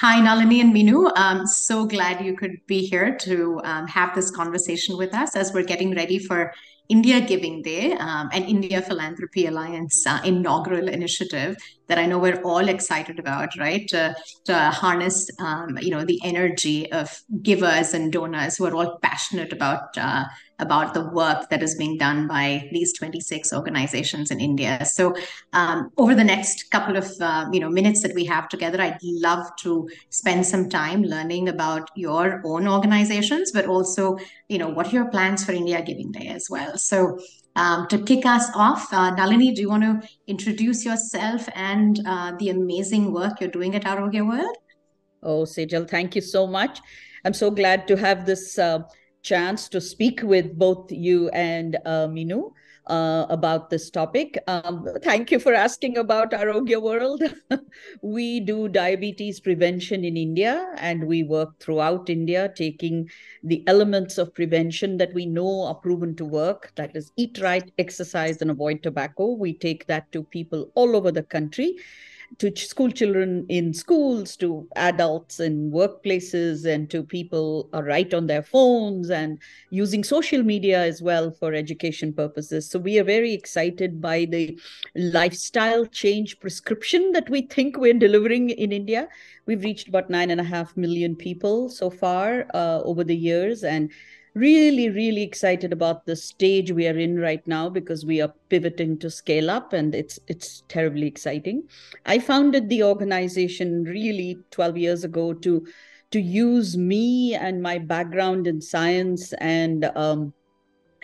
Hi, Nalini and Minoo. So glad you could be here to have this conversation with us as we're getting ready for India Giving Day and India Philanthropy Alliance inaugural initiative that I know we're all excited about, right? To harness, the energy of givers and donors who are all passionate about the work that is being done by these 26 organizations in India. So over the next couple of minutes that we have together, I'd love to spend some time learning about your own organizations, but also what are your plans for India Giving Day as well. So to kick us off, Nalini, do you want to introduce yourself and the amazing work you're doing at Arrowhead World? Oh, Sejal, thank you so much. I'm so glad to have this chance to speak with both you and Minoo about this topic. Thank you for asking about Arogya World. We do diabetes prevention in India, and we work throughout India, taking the elements of prevention that we know are proven to work, that is eat right, exercise, and avoid tobacco. We take that to people all over the country, to school children in schools, to adults in workplaces, and to people right on their phones, and using social media as well for education purposes. So we are very excited by the lifestyle change prescription that we think we're delivering in India. We've reached about 9.5 million people so far over the years, and really, really excited about the stage we are in right now, because we are pivoting to scale up, and it's terribly exciting. I founded the organization really 12 years ago to use me and my background in science and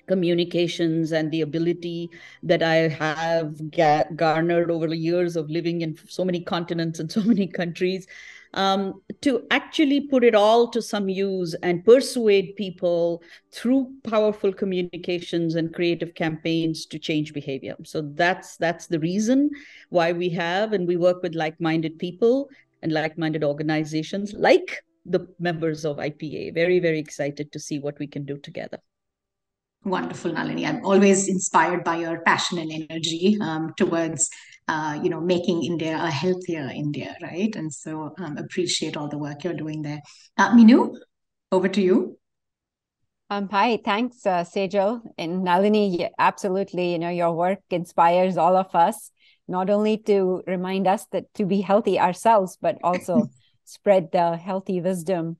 communications, and the ability that I have garnered over the years of living in so many continents and so many countries, to actually put it all to some use and persuade people through powerful communications and creative campaigns to change behavior. So that's the reason why we have, and we work with like-minded people and like-minded organizations like the members of IPA. Very, very excited to see what we can do together. Wonderful, Nalini. I'm always inspired by your passion and energy towards, making India a healthier India, right? And so appreciate all the work you're doing there. Minoo, over to you. Hi, thanks, Sejal and Nalini. Yeah, absolutely, your work inspires all of us, not only to remind us that to be healthy ourselves, but also spread the healthy wisdom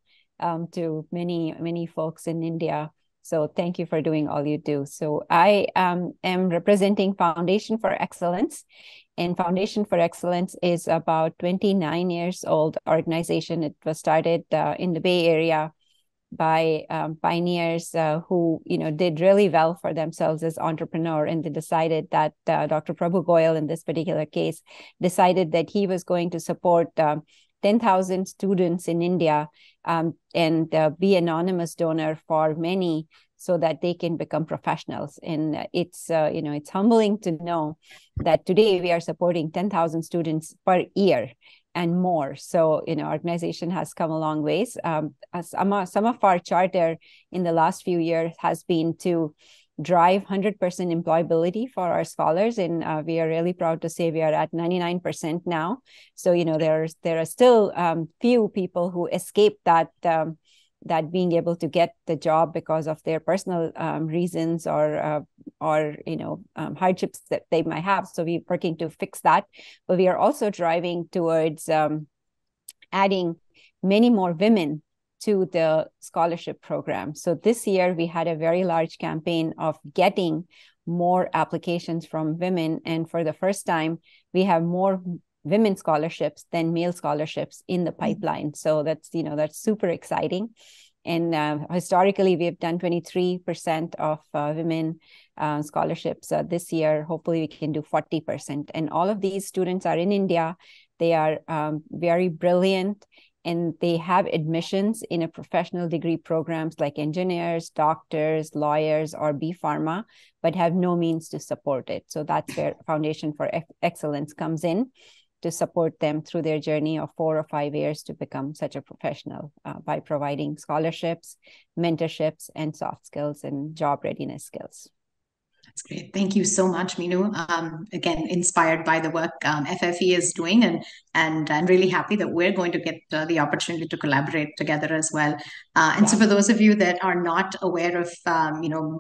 to many, many folks in India. So thank you for doing all you do. So I am representing Foundation for Excellence, and Foundation for Excellence is about 29 years old organization. It was started in the Bay Area by pioneers who did really well for themselves as entrepreneur, and they decided that Dr. Prabhu Goyal, in this particular case, decided that he was going to support 10,000 students in India and be anonymous donor for many, so that they can become professionals. And it's it's humbling to know that today we are supporting 10,000 students per year and more. So, organization has come a long ways. Some of our charter in the last few years has been to drive 100% employability for our scholars, and we are really proud to say we are at 99% now. So, there are still few people who escape that being able to get the job because of their personal reasons or hardships that they might have. So we're working to fix that, but we are also driving towards adding many more women to the scholarship program. So this year we had a very large campaign of getting more applications from women, and for the first time we have more women scholarships than male scholarships in the pipeline. So that's super exciting. And historically, we have done 23% of women scholarships this year. Hopefully, we can do 40%. And all of these students are in India. They are very brilliant, and they have admissions in a professional degree programs like engineers, doctors, lawyers, or B Pharma, but have no means to support it. So that's where Foundation for Excellence comes in, to support them through their journey of 4 or 5 years to become such a professional by providing scholarships, mentorships, and soft skills and job readiness skills. That's great. Thank you so much, Minoo. Again, inspired by the work FFE is doing, and I'm really happy that we're going to get the opportunity to collaborate together as well. And so, for those of you that are not aware of,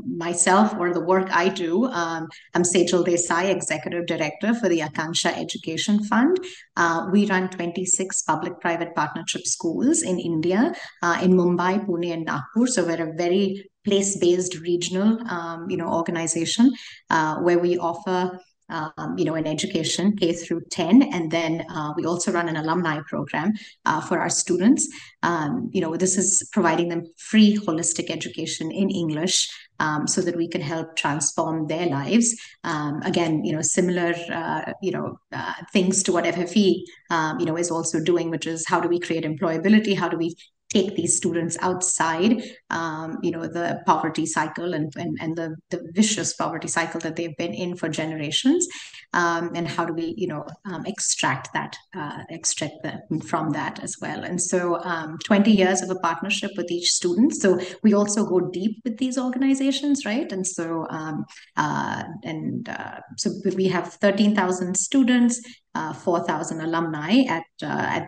myself or the work I do, I'm Sejal Desai, Executive Director for the Akansha Education Fund. We run 26 public-private partnership schools in India, in Mumbai, Pune, and Nagpur. So we're a very place-based regional, organization where we offer, an education K through 10, and then we also run an alumni program for our students. This is providing them free holistic education in English. So that we can help transform their lives. Again, similar, things to what FFE, is also doing, which is how do we create employability? How do we take these students outside, the poverty cycle and the vicious poverty cycle that they've been in for generations, and how do we, extract them from that as well. And so 20 years of a partnership with each student. So we also go deep with these organizations, right? And so, so we have 13,000 students, 4,000 alumni at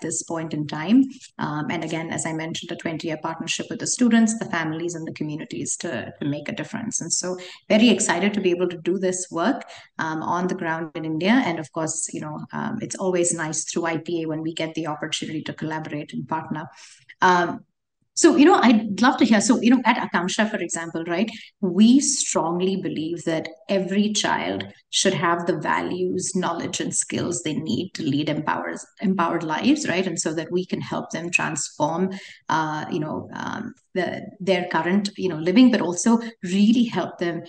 this point in time. And again, as I mentioned, a 20-year partnership with the students, the families, and the communities to make a difference. And so very excited to be able to do this work on the ground in India. And of course, it's always nice through IPA when we get the opportunity to collaborate and partner. So, I'd love to hear. So, at Akansha, for example, right, we strongly believe that every child should have the values, knowledge, and skills they need to lead empowered lives, right? And so that we can help them transform, their current, living, but also really help them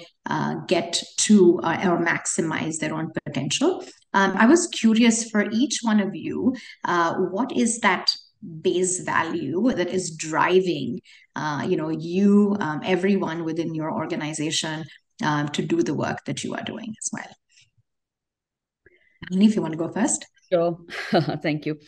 get to or maximize their own potential. I was curious for each one of you, what is that base value that is driving everyone within your organization to do the work that you are doing as well? Nalini, if you want to go first. Sure. Thank you.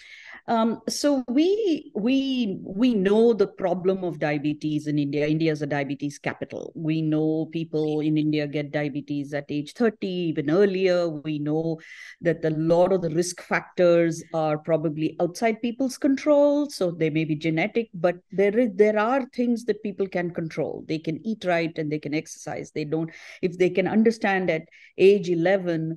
So we know the problem of diabetes in India. India is a diabetes capital. We know people in India get diabetes at age 30, even earlier. We know that a lot of the risk factors are probably outside people's control. So they may be genetic, but there are things that people can control. They can eat right and they can exercise. If they can understand at age 11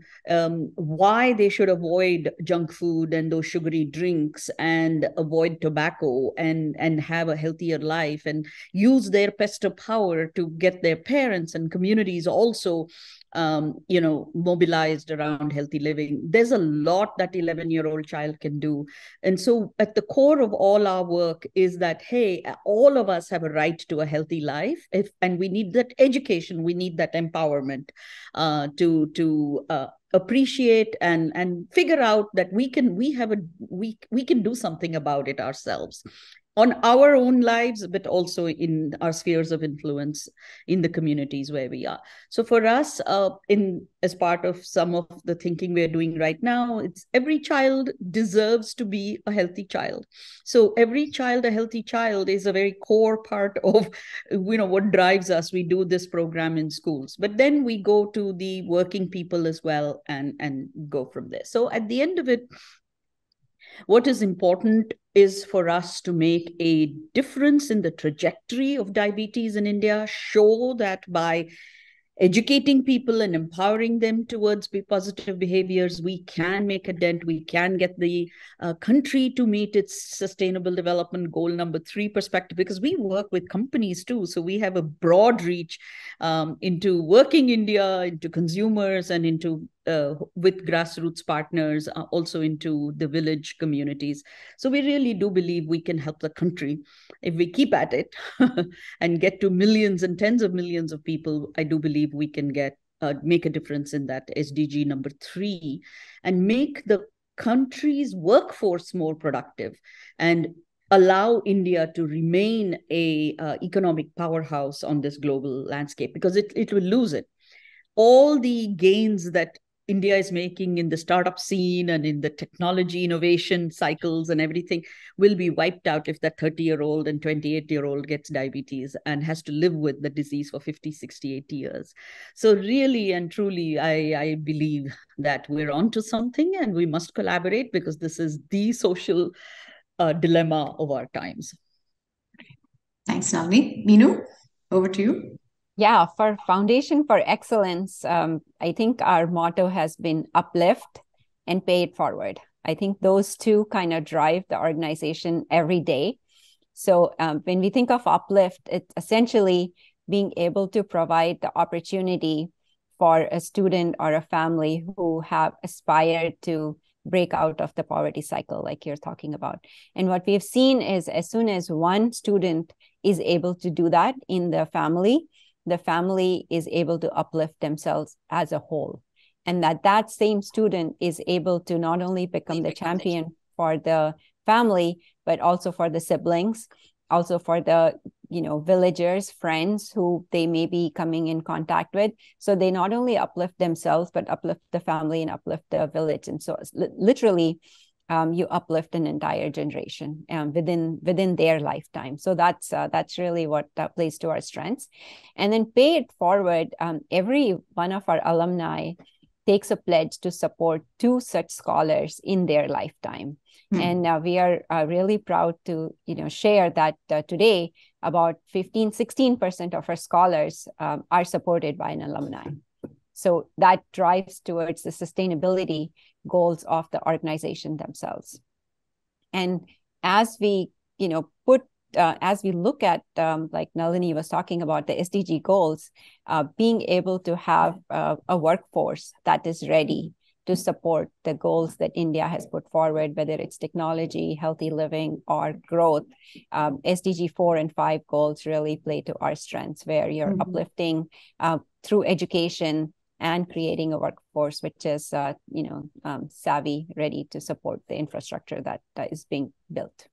why they should avoid junk food and those sugary drinks and avoid tobacco and have a healthier life and use their pesto power to get their parents and communities also mobilized around healthy living. There's a lot that 11-year-old child can do. And so at the core of all our work is that, hey, all of us have a right to a healthy life, and we need that education, we need that empowerment to appreciate and figure out that we can do something about it ourselves on our own lives, but also in our spheres of influence in the communities where we are. So for us, as part of some of the thinking we're doing right now, it's every child deserves to be a healthy child. So every child, a healthy child, is a very core part of what drives us. We do this program in schools, but then we go to the working people as well and go from there. So at the end of it, what is important is for us to make a difference in the trajectory of diabetes in India, show that by educating people and empowering them towards positive behaviors, we can make a dent. We can get the country to meet its sustainable development goal number 3 perspective, because we work with companies too. So we have a broad reach into working India, into consumers, and into with grassroots partners, also into the village communities. So we really do believe we can help the country if we keep at it and get to millions and tens of millions of people. I do believe we can make a difference in that SDG number 3 and make the country's workforce more productive and allow India to remain a economic powerhouse on this global landscape, because it will lose it. All the gains that India is making in the startup scene and in the technology innovation cycles and everything will be wiped out if that 30-year-old and 28-year-old gets diabetes and has to live with the disease for 50, 60, 80 years. So really and truly, I believe that we're onto something and we must collaborate because this is the social dilemma of our times. Thanks, Nalini. Minoo, over to you. Yeah, for Foundation for Excellence, I think our motto has been uplift and pay it forward. I think those two kind of drive the organization every day. So when we think of uplift, it's essentially being able to provide the opportunity for a student or a family who have aspired to break out of the poverty cycle, like you're talking about. And what we've seen is as soon as one student is able to do that in the family is able to uplift themselves as a whole. And that same student is able to not only become the champion for the family, but also for the siblings, also for the villagers, friends who they may be coming in contact with. So they not only uplift themselves, but uplift the family and uplift the village. And so literally, you uplift an entire generation within their lifetime. So that's really what plays to our strengths. And then pay it forward. Every one of our alumni takes a pledge to support 2 such scholars in their lifetime. And we are really proud to share that today about 16% of our scholars are supported by an alumni. So that drives towards the sustainability goals of the organization themselves. And as we look at, like Nalini was talking about, the SDG goals, being able to have a workforce that is ready to support the goals that India has put forward, whether it's technology, healthy living, or growth. SDG 4 and 5 goals really play to our strengths, where you're uplifting through education and creating a workforce which is, savvy, ready to support the infrastructure that is being built.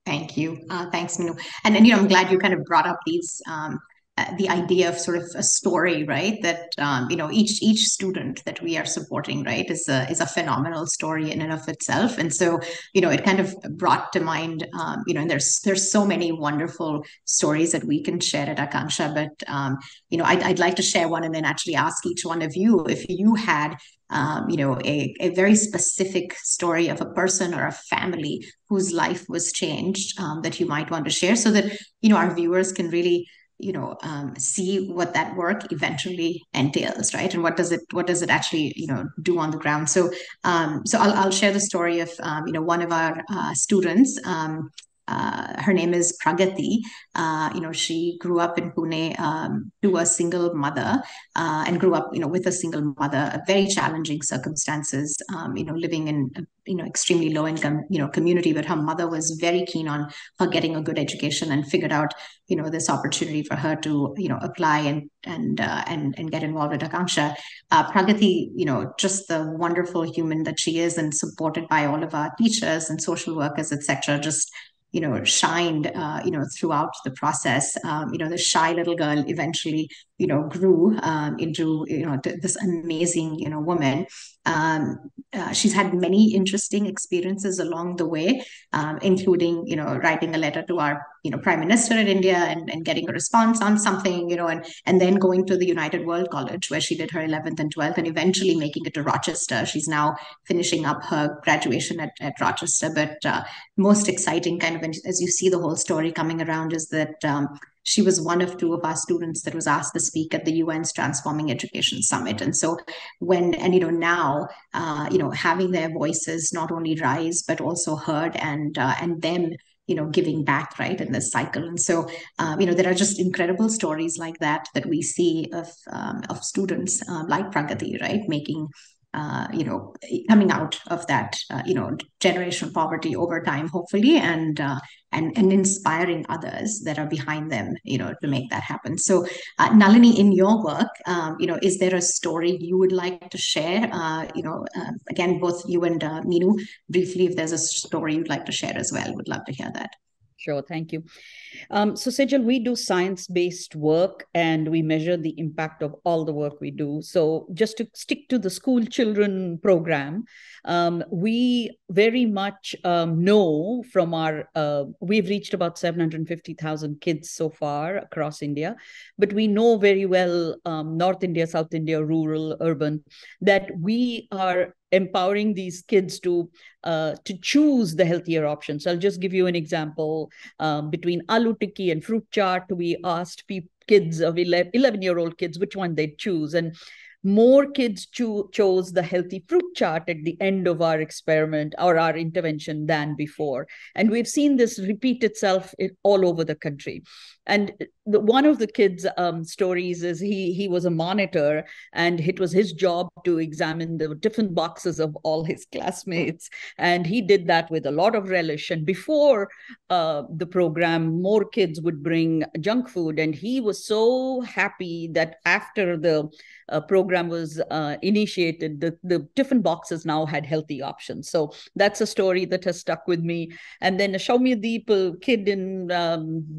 Thank you. Thanks, Minoo. And I'm glad you kind of brought up these the idea of sort of a story, right? That each student that we are supporting, right, is a phenomenal story in and of itself. And so it kind of brought to mind, and there's so many wonderful stories that we can share at Akanksha. But I'd like to share one and then actually ask each one of you if you had a very specific story of a person or a family whose life was changed that you might want to share, so that our viewers can really see what that work eventually entails, right? And what does it actually do on the ground? So I'll share the story of one of our students. Her name is Pragati. She grew up in Pune to a single mother and grew up, with a single mother, very challenging circumstances, living in, extremely low income, community. But her mother was very keen on her getting a good education and figured out, this opportunity for her to, apply and get involved with Akanksha. Pragati, just the wonderful human that she is, and supported by all of our teachers and social workers, etc., just shined, throughout the process. The shy little girl eventually, grew into, this amazing, woman. She's had many interesting experiences along the way, including, writing a letter to our, Prime Minister in India and getting a response on something, and then going to the United World College where she did her 11th and 12th, and eventually making it to Rochester. She's now finishing up her graduation at Rochester. But most exciting kind of, as you see the whole story coming around, is that she was one of 2 of our students that was asked to speak at the UN's Transforming Education Summit. And so now, having their voices not only rise, but also heard, and them, giving back, right, in this cycle. And so, there are just incredible stories like that we see of students like Pragati, right, making, coming out of that, generational poverty over time, hopefully, and inspiring others that are behind them, to make that happen. So, Nalini, in your work, is there a story you would like to share? Again, both you and Minoo, briefly, if there's a story you'd like to share as well, would love to hear that. Sure, thank you. So, Sejal, we do science-based work and we measure the impact of all the work we do. So, just to stick to the school children program, we very much know from we've reached about 750,000 kids so far across India, but we know very well North India, South India, rural, urban, that we are empowering these kids to choose the healthier options. I'll just give you an example. Between aloo tikki and fruit chaat, we asked kids of 11-year-old kids which one they'd choose. And more kids chose the healthy fruit chaat at the end of our experiment or our intervention than before. And we've seen this repeat itself all over the country. And one of the kids' stories is he was a monitor, and it was his job to examine the tiffin boxes of all his classmates. And he did that with a lot of relish. And before the program, more kids would bring junk food. And he was so happy that after the program was initiated, the tiffin boxes now had healthy options. So that's a story that has stuck with me. And then a Shaumyadeep, a kid in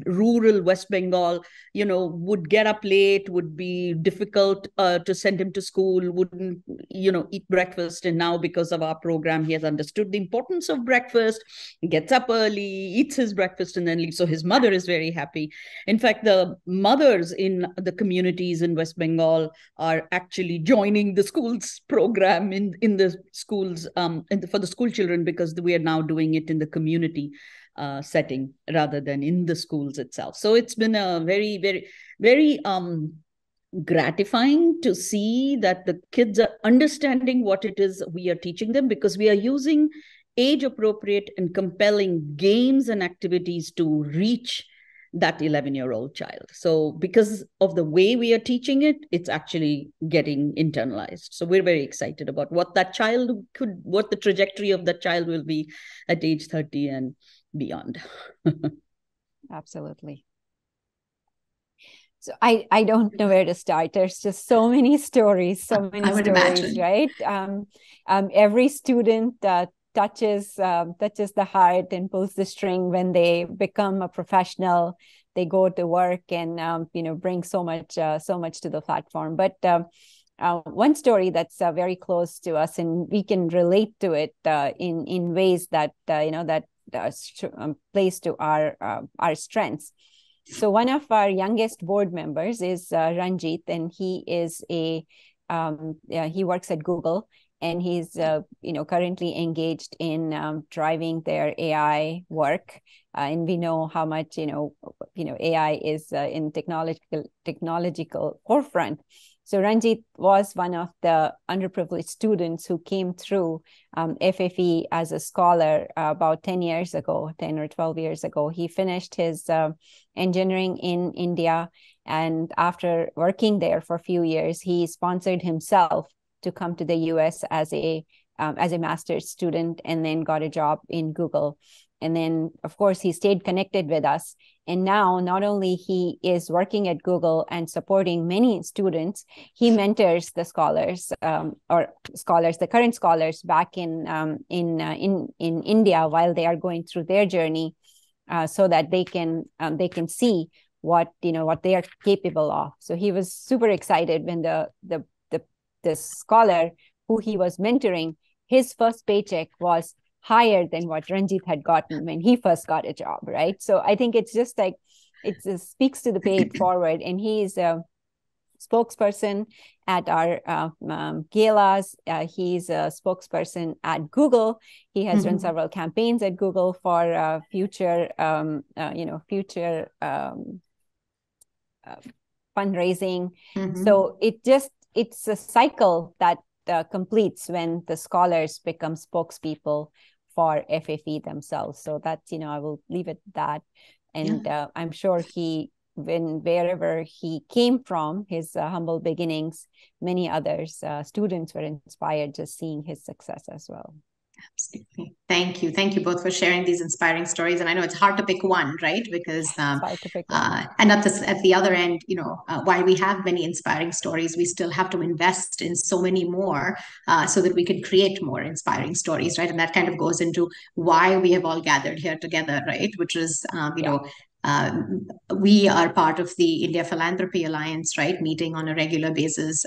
rural West Bengal, would get up late, would be difficult to send him to school, wouldn't, eat breakfast. And now because of our program, he has understood the importance of breakfast, he gets up early, eats his breakfast and then leaves. So his mother is very happy. In fact, the mothers in the communities in West Bengal are actually joining the schools program in the schools for the school children, because we are now doing it in the community setting rather than in the schools itself. So it's been a very, very, very gratifying to see that the kids are understanding what it is we are teaching them, because we are using age appropriate and compelling games and activities to reach that 11-year-old child. So because of the way we are teaching it, it's actually getting internalized. So we're very excited about what the trajectory of that child will be at age 30 and beyond. Absolutely. So I don't know where to start. There's just so many stories, Imagine. right? Every student touches the heart and pulls the string when they become a professional. They go to work and bring so much to the platform. But one story that's very close to us, and we can relate to it in ways that plays to our strengths. So one of our youngest board members is Ranjit, and he is he works at Google, and he's currently engaged in driving their AI work. And we know how much AI is in technological forefront. So Ranjit was one of the underprivileged students who came through FFE as a scholar about 10 or 12 years ago. He finished his engineering in India, and after working there for a few years, he sponsored himself to come to the US as a master's student, and then got a job in Google. And then, of course, he stayed connected with us. And now, not only he is working at Google and supporting many students, he mentors the scholars, the current scholars back in India while they are going through their journey, so that they can see what they are capable of. So he was super excited when the scholar who he was mentoring, his first paycheck was higher than what Ranjit had gotten when he first got a job, right? So I think it's just like, it speaks to the pay it forward. And he's a spokesperson at our galas. He's a spokesperson at Google. He has run several campaigns at Google for future fundraising. So it's a cycle that completes when the scholars become spokespeople for FFE themselves. So that's, I will leave it at that. And I'm sure wherever he came from, his humble beginnings, many others, students were inspired just seeing his success as well. Absolutely. Thank you. Thank you both for sharing these inspiring stories. And I know it's hard to pick one, right? Because, and at the other end, while we have many inspiring stories, we still have to invest in so many more so that we can create more inspiring stories, right? And that kind of goes into why we have all gathered here together, right? Which is, we are part of the India Philanthropy Alliance, right? Meeting on a regular basis,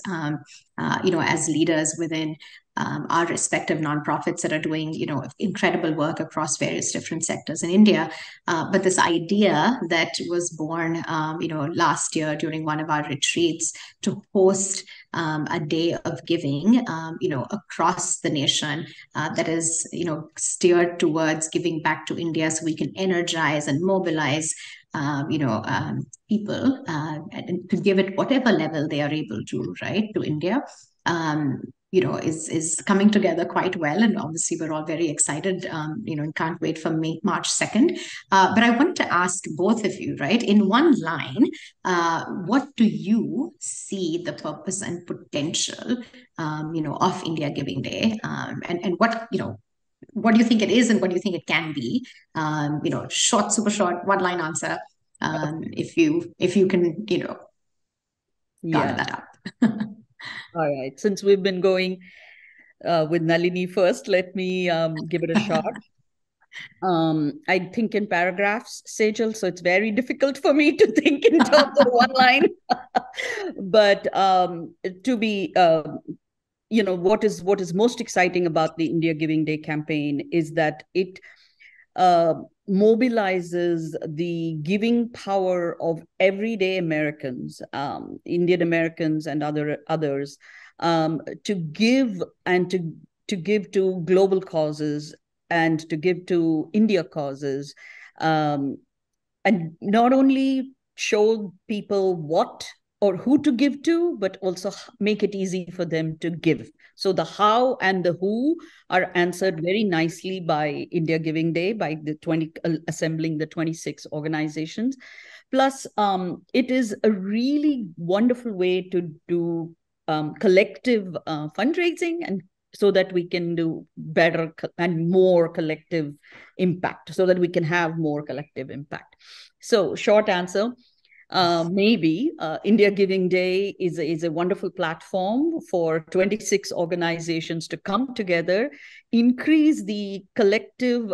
as leaders within our respective nonprofits that are doing, incredible work across various different sectors in India. But this idea that was born, last year during one of our retreats to host a day of giving, across the nation that is, steered towards giving back to India so we can energize and mobilize people and to give it whatever level they are able to, right, to India. Is coming together quite well. And obviously, we're all very excited, and can't wait for March 2nd. But I wanted to ask both of you, right, in one line, what do you see the purpose and potential, of India Giving Day? And what do you think it is and what do you think it can be? Short, super short, one line answer. If you can, gather that up. All right. Since we've been going with Nalini first, let me give it a shot. I think in paragraphs, Sejal, so it's very difficult for me to think in terms of one line. But to be, what is most exciting about the India Giving Day campaign is that it mobilizes the giving power of everyday Americans, Indian Americans and others, to give and to give to global causes and to give to India causes, and not only show people what or who to give to, but also make it easy for them to give. So the how and the who are answered very nicely by India Giving Day, by the assembling the 26 organizations. Plus, it is a really wonderful way to do collective fundraising, and so that we can do better and more collective impact, so that we can have more collective impact. So short answer, maybe India Giving Day is a wonderful platform for 26 organizations to come together, increase the collective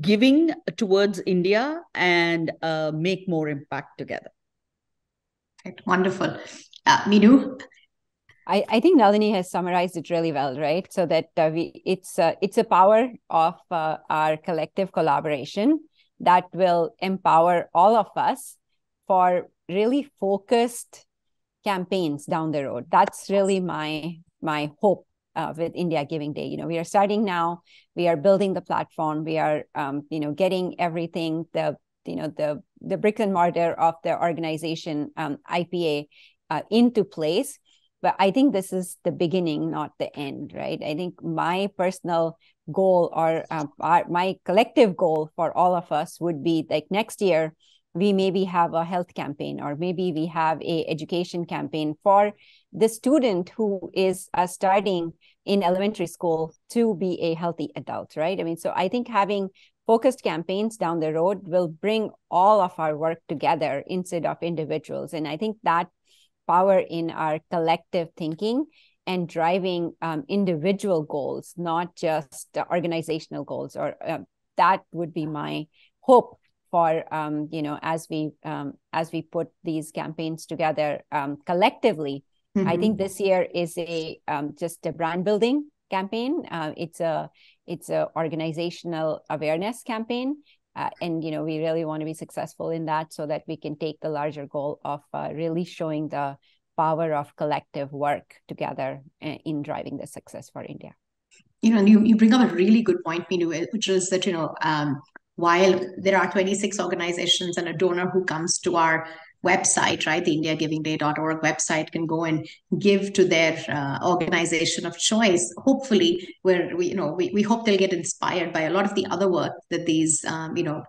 giving towards India, and make more impact together. Wonderful. Minoo? I think Nalini has summarized it really well, right? So that it's a power of our collective collaboration that will empower all of us for really focused campaigns down the road. That's really my hope with India Giving Day. We are starting now. We are building the platform. We are getting everything, the bricks and mortar of the organization, IPA, into place. But I think this is the beginning, not the end, right? I think my personal goal, or my collective goal for all of us, would be like next year, we maybe have a health campaign, or maybe we have a education campaign for the student who is starting in elementary school to be a healthy adult, right? I mean, so I think having focused campaigns down the road will bring all of our work together instead of individuals. And I think that power in our collective thinking and driving individual goals, not just organizational goals, or that would be my hope for as we put these campaigns together collectively. Mm-hmm. I think this year is just a brand building campaign. It's a organizational awareness campaign. And we really want to be successful in that, so that we can take the larger goal of really showing the power of collective work together in driving the success for India. You bring up a really good point, Minoo, which is that while there are 26 organizations and a donor who comes to our website, right, the indiagivingday.org website, can go and give to their organization of choice. Hopefully, we hope they'll get inspired by a lot of the other work that these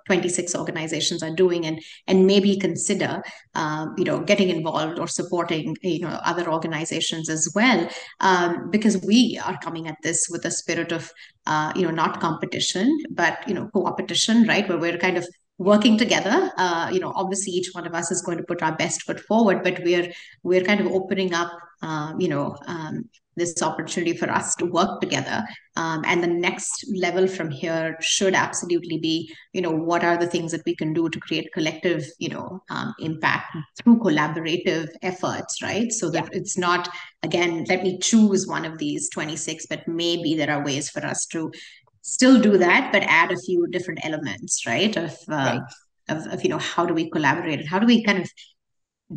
26 organizations are doing, and maybe consider getting involved or supporting other organizations as well, because we are coming at this with a spirit of not competition, but co-opetition, right, where we're kind of working together. Obviously each one of us is going to put our best foot forward, but we're kind of opening up, this opportunity for us to work together. And the next level from here should absolutely be, what are the things that we can do to create collective, impact through collaborative efforts, right? So that it's not, again, let me choose one of these 26, but maybe there are ways for us to still do that, but add a few different elements, right? Of how do we collaborate and how do we kind of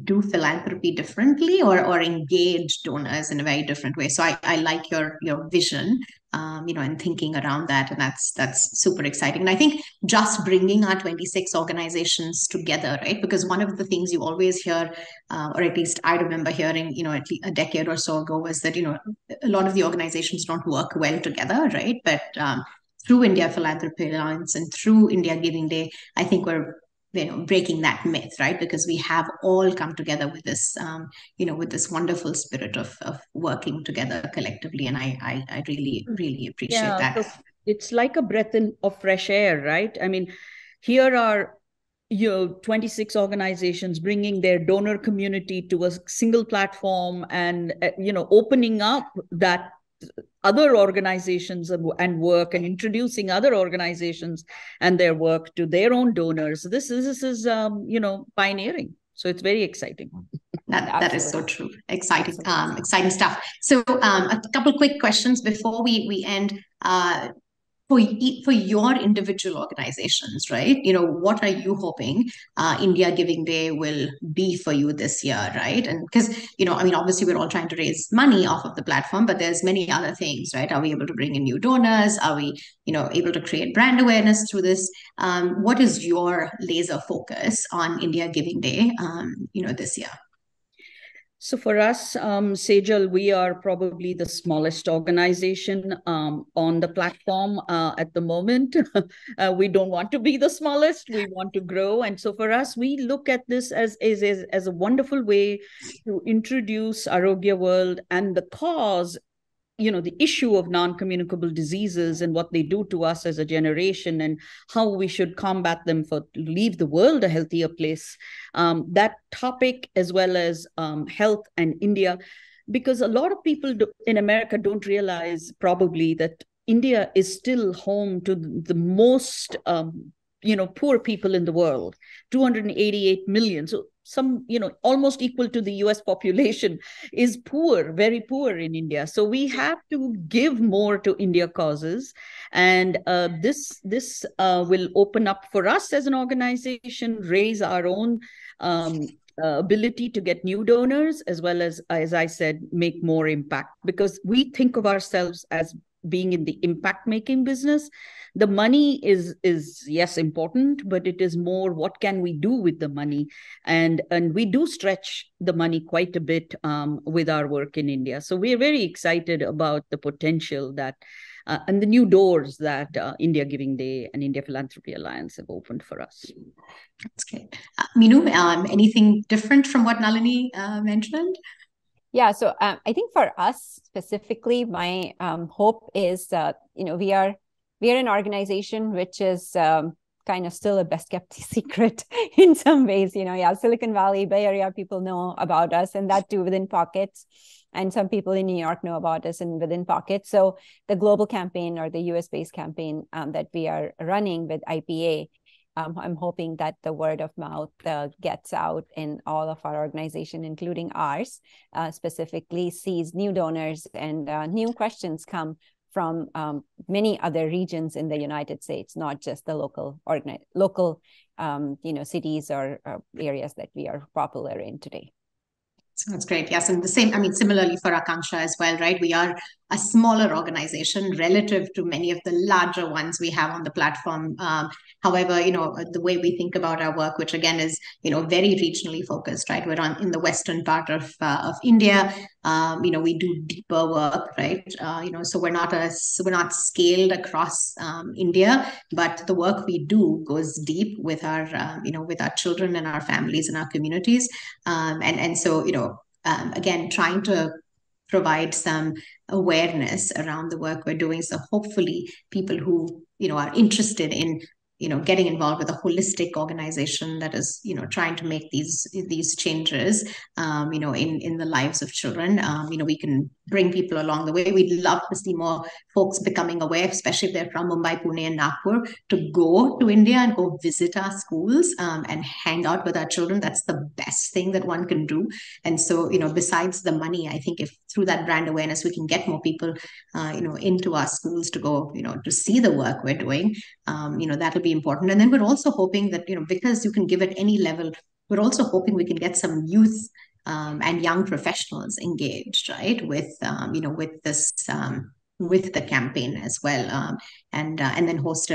do philanthropy differently, or engage donors in a very different way. So I like your vision, and thinking around that, and that's super exciting. And I think just bringing our 26 organizations together, right? Because one of the things you always hear, or at least I remember hearing, at least a decade or so ago, was that a lot of the organizations don't work well together, right? But through India Philanthropy Alliance and through India Giving Day, I think we're breaking that myth, right? Because we have all come together with this, with this wonderful spirit of working together collectively, and I really really appreciate that. So it's like a of fresh air, right? I mean, here are 26 organizations bringing their donor community to a single platform, and opening up that other organizations and work, and introducing other organizations and their work to their own donors. This is pioneering. So it's very exciting. That is so true. Exciting, exciting stuff. So a couple quick questions before we end. For your individual organizations, right? What are you hoping India Giving Day will be for you this year, right? And because, obviously we're all trying to raise money off of the platform, but there's many other things, right? Are we able to bring in new donors? Are we, able to create brand awareness through this? What is your laser focus on India Giving Day, this year? So for us, Sejal, we are probably the smallest organization on the platform at the moment. We don't want to be the smallest. We want to grow. And so for us, we look at this as a wonderful way to introduce Arrowhead World and the cause, the issue of non-communicable diseases and what they do to us as a generation, and how we should combat them to leave the world a healthier place. That topic, as well as health and India, because a lot of people in America don't realize probably that India is still home to the most poor people in the world, 288 million. So almost equal to the US population is poor, very poor in India. So we have to give more to India causes. And this will open up for us as an organization, raise our own ability to get new donors, as well as I said, make more impact, because we think of ourselves as being in the impact making business. The money is yes important, but it is more what can we do with the money, and we do stretch the money quite a bit with our work in India. So we're very excited about the potential that and the new doors that India Giving Day and India Philanthropy Alliance have opened for us. That's great. Minoo, anything different from what Nalini mentioned? Yeah, so I think for us specifically, my hope is, we are an organization which is kind of still a best kept secret in some ways. Silicon Valley, Bay Area people know about us, and that too within pockets. And some people in New York know about us and within pockets. So the global campaign, or the US-based campaign that we are running with IPA, I'm hoping that the word of mouth gets out in all of our organization, including ours, specifically sees new donors and new questions come from many other regions in the United States, not just the local cities or areas that we are popular in today. So that's great. Yes. And similarly for Akanksha as well, right? We are a smaller organization relative to many of the larger ones we have on the platform. However, the way we think about our work, which again is, very regionally focused, right? We're in the western part of India. We do deeper work, right? So we're not scaled across India, but the work we do goes deep with our, with our children and our families and our communities. So, again, trying to provide some awareness around the work we're doing. So hopefully people who, are interested in getting involved with a holistic organization that is, trying to make these changes, in the lives of children. We can bring people along the way. We'd love to see more folks becoming aware, especially if they're from Mumbai, Pune, and Nagpur, to go to India and go visit our schools and hang out with our children. That's the best thing that one can do. And so, besides the money, I think if through that brand awareness we can get more people, into our schools to go, to see the work we're doing, that'll be important. And then we're also hoping that, because you can give at any level, we're also hoping we can get some youth and young professionals engaged, right, with with this with the campaign as well, and then host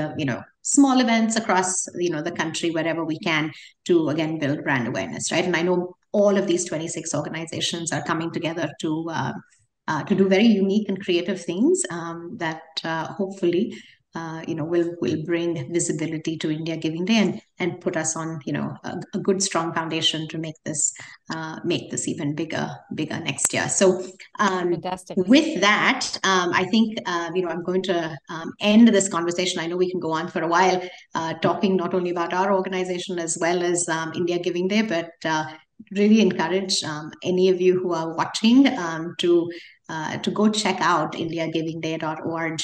small events across the country wherever we can to again build brand awareness, right? And I know all of these 26 organizations are coming together to do very unique and creative things that hopefully will bring visibility to India Giving Day and put us on a good strong foundation to make this even bigger next year. So fantastic. With that, I think I'm going to end this conversation. I know we can go on for a while talking not only about our organization as well as India Giving Day, but really encourage any of you who are watching to go check out indiagivingday.org.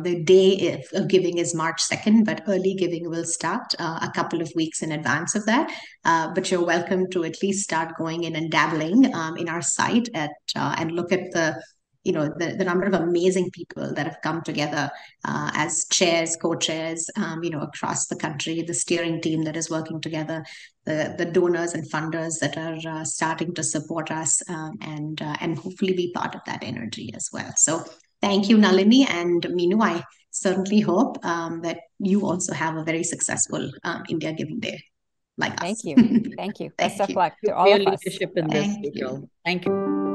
The day of giving is March 2nd, but early giving will start a couple of weeks in advance of that. But you're welcome to at least start going in and dabbling in our site and look at the number of amazing people that have come together as chairs, co-chairs, across the country, the steering team that is working together, the donors and funders that are starting to support us and hopefully be part of that energy as well. So thank you, Nalini and Minoo. I certainly hope that you also have a very successful India Giving Day like us. Thank you. Thank you. Best of luck to all of us. Leadership in this, Sejal. Thank you.